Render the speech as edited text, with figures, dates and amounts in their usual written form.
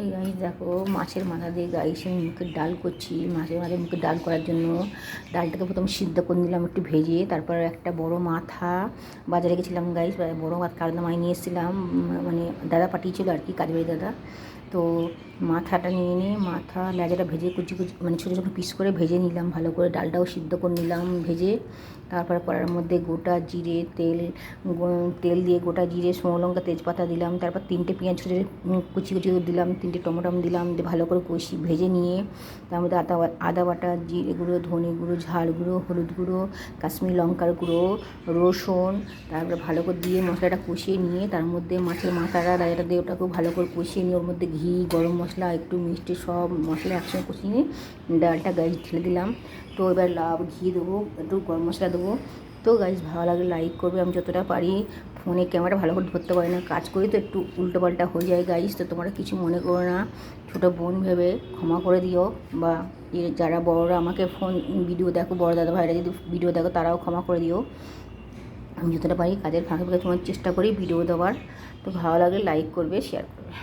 এই গাইস দেখো মাছের মাথা দিয়ে গাইস আমি মুখের ডাল করছি। মাছের মাথায় মুখের ডাল করার জন্য ডালটাকে প্রথম সিদ্ধ করে নিলাম একটু ভেজে, তারপর একটা বড় মাথা বাজারে গেছিলাম গাইস, বড় মাথা কালনা মাছ নিয়ে এসেছিলাম, মানে দাদা পাঠিয়েছিল আর কি, কাজবাড়ি দাদা। তো মাথাটা নিয়ে মাথা লেজাটা ভেজে কুচি কুচি মানে ছোটো ছোটো পিস করে ভেজে নিলাম ভালো করে, ডালটাও সিদ্ধ করে নিলাম ভেজে। তারপরে কড়ার মধ্যে গোটা জিরে তেল দিয়ে গোটা জিরে শুকনো লঙ্কা তেজপাতা দিলাম, তারপর 3টে পেঁয়াজ কুচি কুচি দিলাম, 3টে টমেটো দিলাম, দিয়ে ভালো করে ভেজে নিয়ে তার মধ্যে আদা বাটা, জিরে গুঁড়ো, ধনে গুঁড়ো, ঝাল গুঁড়ো, হলুদ গুঁড়ো, কাশ্মীরি লঙ্কার গুঁড়ো, রসুন, তারপরে ভালো করে দিয়ে মশলাটা কষিয়ে নিয়ে তার মধ্যে মাছের মাথাটা ডালটা দিয়ে ওটাকেও ভালো করে কষিয়ে নিয়ে ওর মধ্যে ঘি, গরম মশলা, একটু মিষ্টি, সব মশলা একসঙ্গে কষিয়ে নিয়ে ডালটা গাইস ঢেলে দিলাম। তো এবার ঘি দেবো, একটু গরম মশলা দেবো। তো গাইস ভালো লাগলে লাইক করবে। আমি যতটা পারি ফোনে ক্যামেরা ভালো করে ধরতে পারি না, কাজ করি তো একটু উল্টোপাল্টা হয়ে যায় গাইস, তো তোমরা কিছু মনে করো না, ছোটো বোন ভেবে ক্ষমা করে দিও। বা যারা বড়রা আমাকে ভিডিও দেখো, বড় দাদা ভাইরা যদি ভিডিও দেখো তারাও ক্ষমা করে দিও। আমি যতটা পারি কাজের ফাঁকে ফাঁকে তোমার চেষ্টা করি ভিডিও দেওয়ার। তো ভালো লাগলে লাইক করবে, শেয়ার করবে।